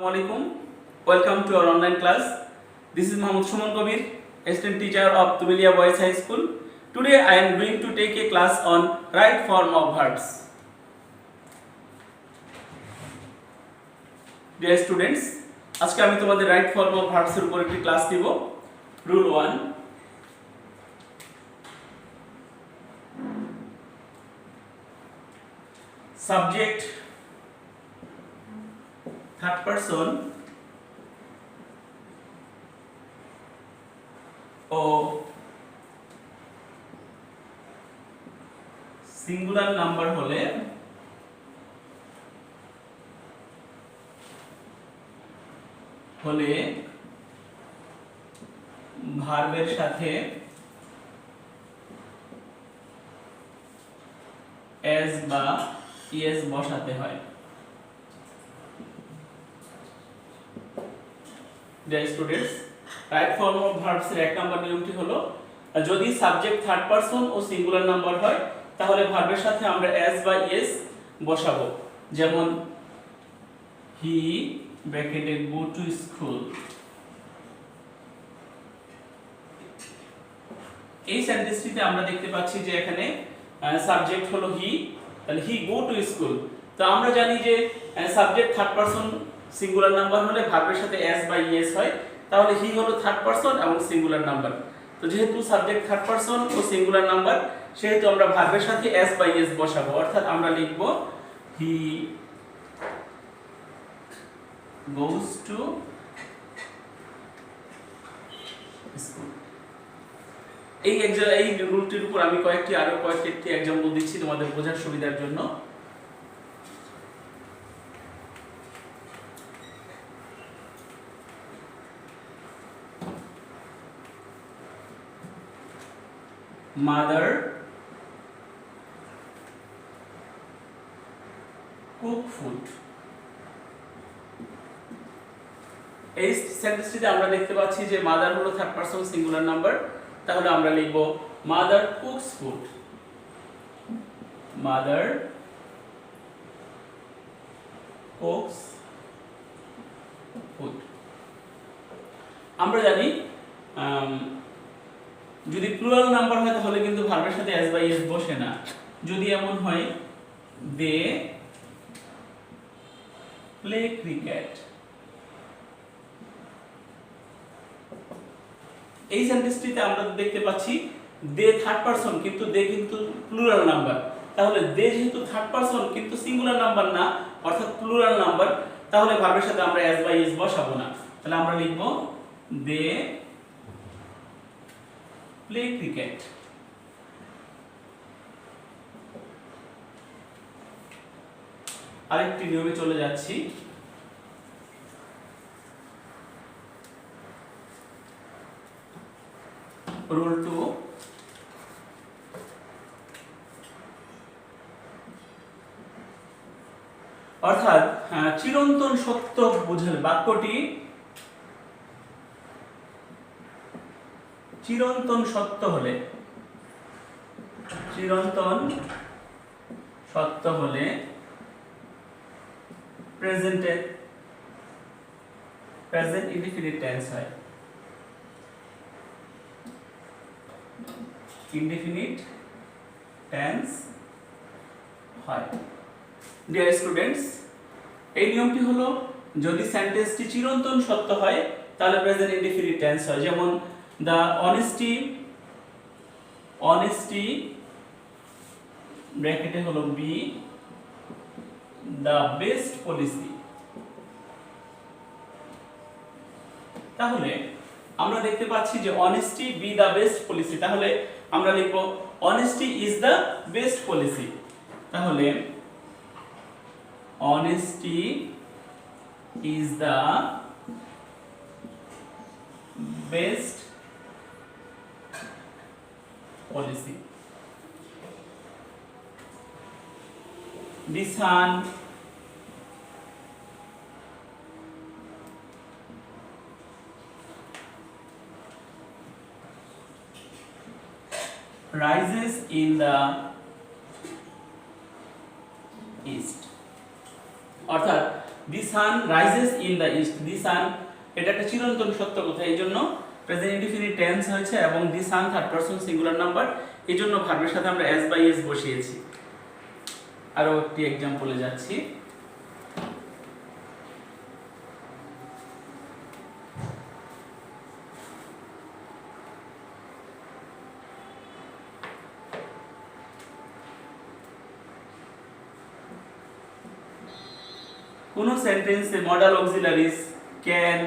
Assalamualaikum. Welcome to our online class. This is Mohammad Shuman Kabir, assistant teacher of Tumilia Boys High School. Today I am going to take a class on right form of verbs. Dear students, আজকে আমি তোমাদের right form of verbs এর উপর একটি class দিব. Rule 1. Subject third person ও singular number হলে ভার্বের সাথে as বা es বসাতে হয়। Dear students, right form of verbs এর 1 নম্বর নিয়মটি হলো যদি সাবজেক্ট থার্ড পারসন ও সিঙ্গুলার নাম্বার হয় তাহলে ভার্বের সাথে আমরা as বা es বসাবো। যেমন he ব্র্যাকেটে go to school। এই সেন্টেন্সটিতে আমরা দেখতে পাচ্ছি যে এখানে সাবজেক্ট হলো he, তাহলে he go to school। তো আমরা জানি যে subject third person singular number হলে ভার্বের সাথে as বা es হয়, তাহলে he হলো থার্ড পারসন এবং সিঙ্গুলার নাম্বার। তো যেহেতু সাবজেক্ট থার্ড পারসন ও সিঙ্গুলার নাম্বার সেহেতু আমরা ভার্বের সাথে as বা es বসাবো, অর্থাৎ আমরা লিখব he goes to school। এই রুলটির উপর আমি আরো কয়েকটি एग्जांपल দিচ্ছি তোমাদের বোঝার সুবিধার জন্য। Mother cook food। এই সেন্টেন্সটিতে আমরা দেখতে পাচ্ছি যে মাদার হলো থার্ড পারসন সিঙ্গুলার নাম্বার, তাহলে আমরা লিখব mother cooks food. Mother cooks food. আমরা জানি যদি প্লুরাল নাম্বার হয় তাহলে কিন্তু ভার্বের সাথে as বা es বসে না। যদি এমন হয় দে প্লে ক্রিকেট, এই সেন্টেন্সটিতে আমরা দেখতে পাচ্ছি দে থার্ড পারসন কিন্তু দে কিন্তু প্লুরাল নাম্বার, তাহলে দে যেহেতু থার্ড পারসন কিন্তু সিঙ্গুলার নাম্বার না অর্থাৎ প্লুরাল নাম্বার, তাহলে ভার্বের সাথে আমরা as বা es বসাবো না। তাহলে আমরা লিখব দে প্লে ক্রিকেট। আরেকটি নিয়মে চলে যাচ্ছি। রুল 2। অর্থাৎ চিরন্তন সত্য বোঝালে বাক্যটি চিরন্তন সত্য হলে প্রেজেন্ট ইনডিফিনিট টেন্স হয়। ইনডিফিনিট টেন্স হয়। ডিয়ার স্টুডেন্টস, এই নিয়মটি হলো যদি সেন্টেন্সটি চিরন্তন সত্য হয় তাহলে প্রেজেন্ট ইনডিফিনিট টেন্স হয়। যেমন the honesty ব্র্যাকেটে হলো be the best policy। তাহলে আমরা দেখতে পাচ্ছি যে honesty be the best policy, তাহলে আমরা লিখব honesty is the best policy। তাহলে honesty is the best policy। The sun rises in the east। অর্থাৎ the sun rises in the east, the sun এটা একটা চিরন্তন সত্য কথা, এই জন্য প্রেজেন্ট ইনডিফিনিট টেন্স হয়েছে এবং দি সান থার্ড পারসন সিঙ্গুলার নাম্বার, এই জন্য ভার্বের সাথে আমরা এস বাই এস বসিয়েছি। আরো একটি এক্সাম্পলে যাচ্ছি। কোন সেন্টেন্সে modal auxiliaries can,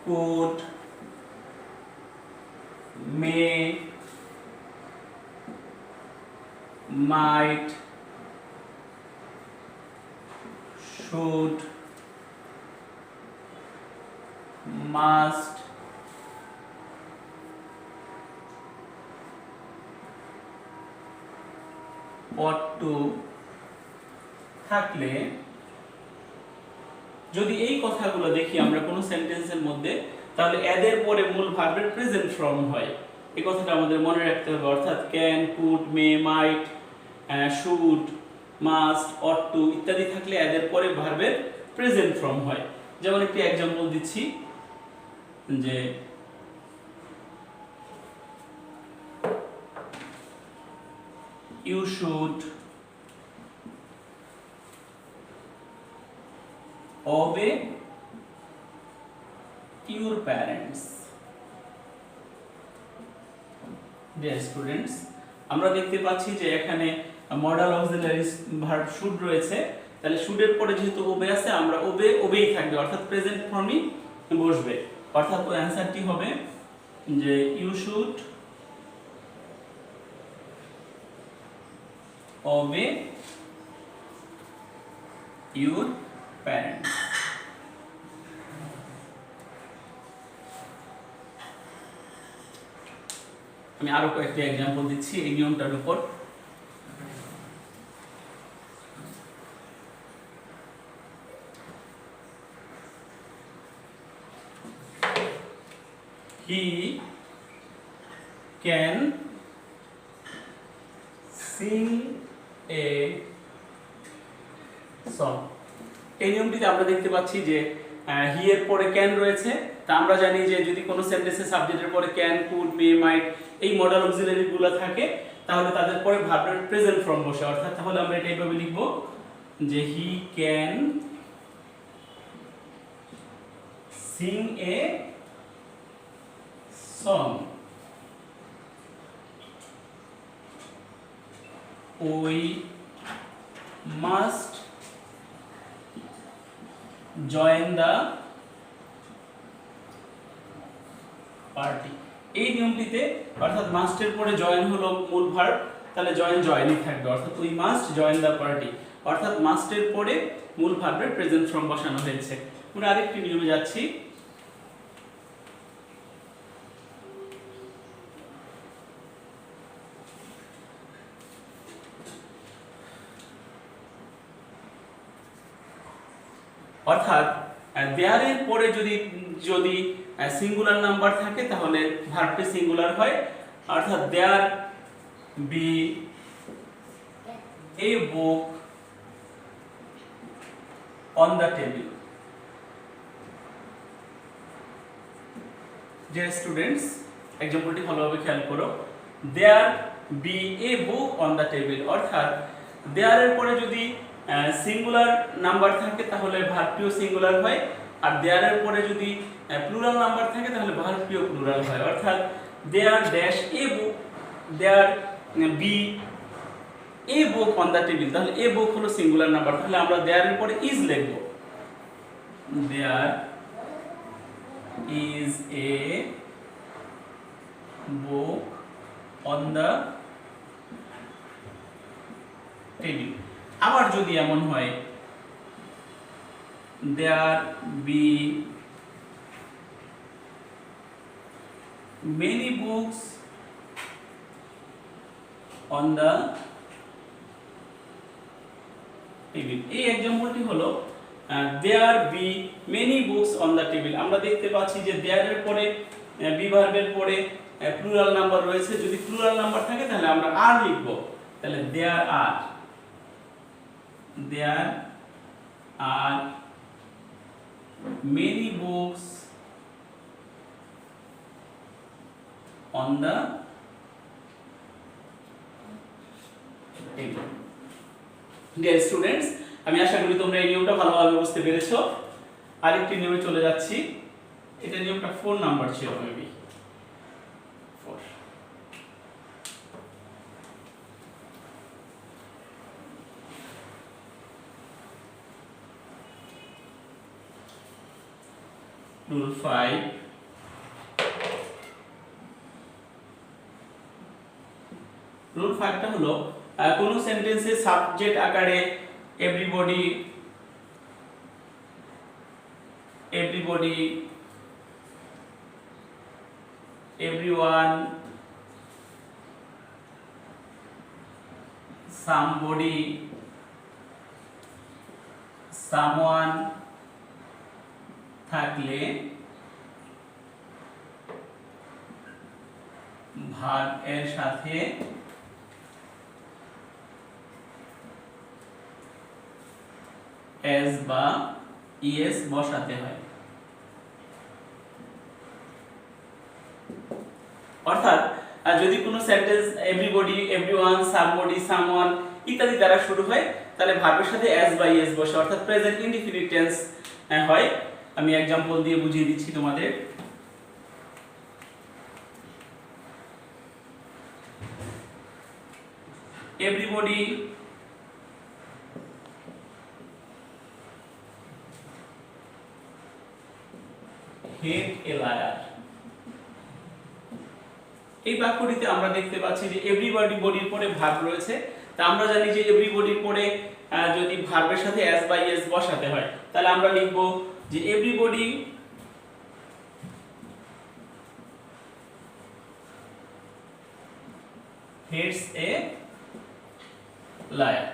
could, may, might, should, must, ought to থাকলে, যদি এই কথাগুলো দেখি আমরা কোন সেন্টেন্সের মধ্যে, তাহলে এদের পরে মূল ভার্বের প্রেজেন্ট ফর্ম হয়। এই কথাটা আমাদের মনে রাখতে হবে। অর্থাৎ can, could, may, might, should, must, ought to ইত্যাদি থাকলে এদের পরে ভার্বের প্রেজেন্ট ফর্ম হয়। যেমন একটি এক্সাম্পল দিচ্ছি, যে you should obey your parents. Dear students, আমরা দেখতে পাচ্ছি যে এখানে মডাল অক্সিলারি ভার্ব শুড রয়েছে, তাহলে শুডের পরে যেহেতু ওবে আছে, আমরা ওবেই থাকবে, অর্থাৎ প্রেজেন্ট ফর্মই বসবে। অর্থাৎ ওই অ্যানসারটি হবে যে you should obey your parents. আমি আরো কয়েকটি एग्जांपल দিচ্ছি এই নিয়মটার উপর। He can sing a song. এই নিয়মটিতে আমরা দেখতে পাচ্ছি যে হি এর পরে ক্যান রয়েছে, তা আমরা জানি যে যদি কোনো সেন্টেন্সে সাবজেক্টের পরে ক্যান, কুড, মে, মাইট এই মডাল অক্সিলারি গুলো থাকে, তাহলে তাদের পরে ভার্বের প্রেজেন্ট ফর্ম বসে। অর্থাৎ তাহলে আমরা এটা এইভাবে লিখব যে he can sing a song, we must join the party. এই নিয়মটিতে অর্থাৎ মাস্টের পরে জয়েন হলো মূল ভার্ব, তাহলে জয়েনই থাকবে, অর্থাৎ we must join the party, অর্থাৎ মাস্টের পরে মূল ভার্বের প্রেজেন্ট ফর্ম বসানো হয়েছে। আমরা আরেকটি নিয়মে যাচ্ছি। অর্থাৎ দেয়ার এর পরে যদি সিঙ্গুলার নাম্বার থাকে তাহলে ভার্বটি সিঙ্গুলার হয়। অর্থাৎ there be a book on the table. Dear students, এক্সাম্পলটি ভালোভাবে খেয়াল করো। There be a book on the table, অর্থাৎ দেয়ার এর পরে যদি সিঙ্গুলার নাম্বার থাকে তাহলে ভার্বটিও সিঙ্গুলার হয়, আর দেয়ার এর পরে যদি প্লুরাল নাম্বার থাকে তাহলে ভার্বটিও প্লুরাল হয়। অর্থাৎ there dash a book, there be a book on the table, তাহলে এ বুক হলো সিঙ্গুলার নাম্বার, তাহলে আমরা দেয়ার এর পরে ইজ লিখব। There is a book on the table. আবার যদি এমন হয় there be many books on the table. এই এক্সাম্পলটি হলো there be many books on the table. আমরা দেখতে পাচ্ছি যে দেয়ার এর পরে বি ভার্বের পরে প্লুরাল নাম্বার রয়েছে, যদি প্লুরাল নাম্বার থাকে তাহলে আমরা আর লিখব, তাহলে দেয়ার আর there are many books on the table. Dear students, আমি আশা করি তোমরা এই নিয়মটা ভালোভাবে বুঝতে পেরেছো। আরেকটি নিয়মে চলে যাচ্ছি। এটা নিয়মটা 4 নাম্বার ছিল মেবি 4। রুল 5, রুল 5টা হলো কোন সেন্টেন্সে সাবজেক্ট আকারে everybody everyone somebody someone থাকলে ভার্ব এর সাথে as বা es বসাতে হয়। অর্থাৎ যদি কোনো sentence everybody, everyone, somebody, someone ইত্যাদি দ্বারা শুরু হয় তাহলে ভার্বের সাথে as বা es বসে অর্থাৎ প্রেজেন্ট ইনডিফিনিট টেন্স হয়। আমি एग्जांपल দিয়ে বুঝিয়ে দিচ্ছি তোমাদের। everybody hate a liar। এই বাক্যটিতে আমরা দেখতে পাচ্ছি যে এভরিবডি বডির পরে ভার্ব রয়েছে। তা আমরা জানি যে এভরিবডির পরে যদি ভার্বের সাথে as বা es বসাতে হয় তাহলে আমরা লিখব যে everybody hates a liar।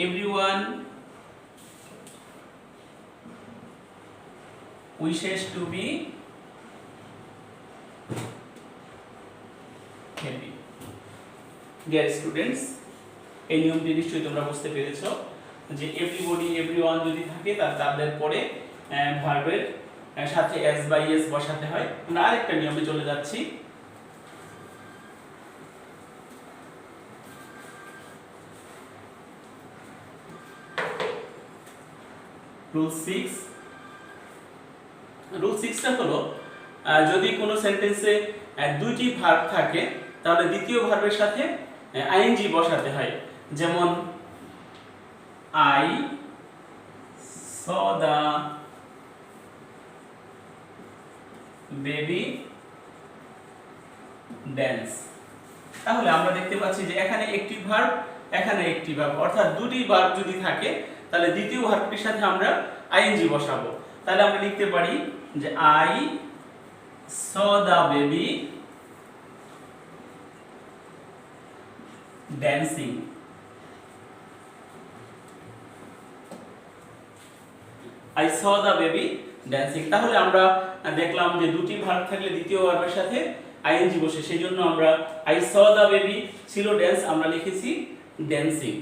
everyone wishes to be happy। Dear students, এই নিয়মটি নিশ্চয়ই তোমরা বুঝতে পেরেছো যে এভরিবডি, এভরিওয়ান যদি থাকে তাদের পরে ভার্বের সাথে as বা es বসাতে হয়। আমরা আরেকটা নিয়মে চলে যাচ্ছি। রুল 6, রুল 6টা হলো যদি কোনো সেন্টেন্সে দুইটি ভার্ব থাকে তাহলে দ্বিতীয় ভার্বের সাথে আইএনজি বসাতে হয়। যেমন I saw the baby dance। তাহলে আমরা দেখতে পাচ্ছি যে এখানে একটি ভার্ব, এখানে একটি ভার্ব অর্থাৎ দুটি ভার্ব যদি থাকে তাহলে দ্বিতীয় ভার্বটির সাথে আমরা আইএনজি বসাবো। তাহলে আমরা লিখতে পারি যে I saw the baby dancing। I saw the baby dancing। তাহলে আমরা দেখলাম যে দুটি ভার্ব থাকলে দ্বিতীয় ভার্বের সাথে আইএনজি বসে, সেজন্য আমরা I saw the baby ছিল dance, আমরা লিখেছি dancing।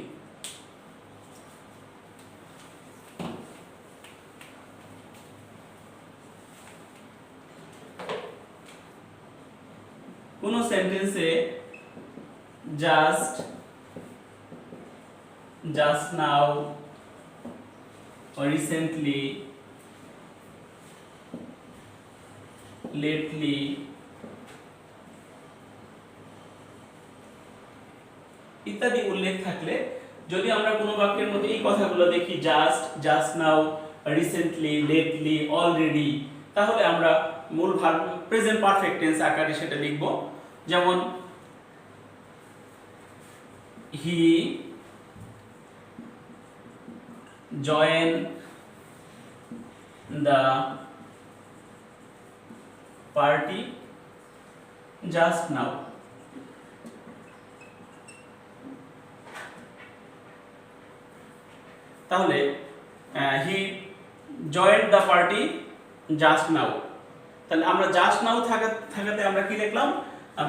কোন সেন্টেন্সে just now or recently, lately ইত্যাদি উল্লেখ থাকলে যদি আমরা কোনো বাক্যের মধ্যে এই কথাগুলো দেখি just now, recently, lately, already, তাহলে আমরা মূল ভার্ব প্রেজেন্ট পারফেক্ট টেন্স আকারে সেটা লিখব। যেমন he joined the party just now। তাহলে he joined the party just now। তাহলে আমরা জাস্ট নাও থাকাতে আমরা কি লিখলাম,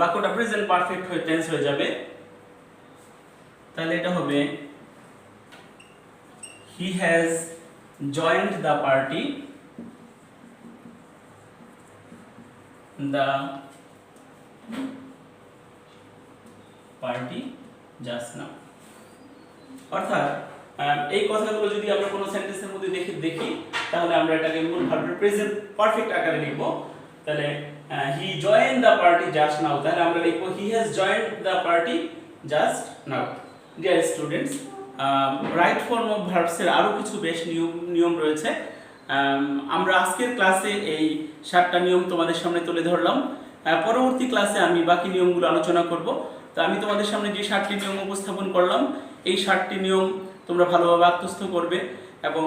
বাক্যটা প্রেজেন্ট পারফেক্ট টেন্স হয়ে যাবে। তাহলে এটা হবে he has joined the party just now। অর্থাৎ এই কথাগুলো যদি আমরা কোনো সেন্টেন্সের মধ্যে দেখি তাহলে আমরা এটাকে মূল ভার্বের প্রেজেন্ট পারফেক্ট আকারে লিখব। তাহলে he joined the party just now, তাহলে আমরা লিখব he has joined the party just now। Dear students, right form of verbs এর আরো কিছু বেশ নিয়ম রয়েছে। আমরা আজকের ক্লাসে এই 7টা নিয়ম তোমাদের সামনে তুলে ধরলাম। পরবর্তী ক্লাসে আমি বাকি নিয়মগুলো আলোচনা করব। তো আমি তোমাদের সামনে যে 7টি নিয়ম উপস্থাপন করলাম, এই 7টি নিয়ম তোমরা ভালোভাবে আত্মস্থ করবে এবং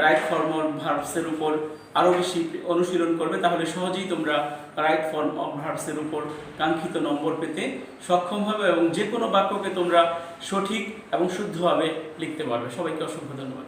রাইট ফর্ম অফ ভার্বসের উপর আরও বেশি অনুশীলন করবে, তাহলে সহজেই তোমরা রাইট ফর্ম অফ ভার্বসের উপর কাঙ্ক্ষিত নম্বর পেতে সক্ষম হবে এবং যে কোনো বাক্যকে তোমরা সঠিক এবং শুদ্ধভাবে লিখতে পারবে। সবাইকে অসংখ্য ধন্যবাদ।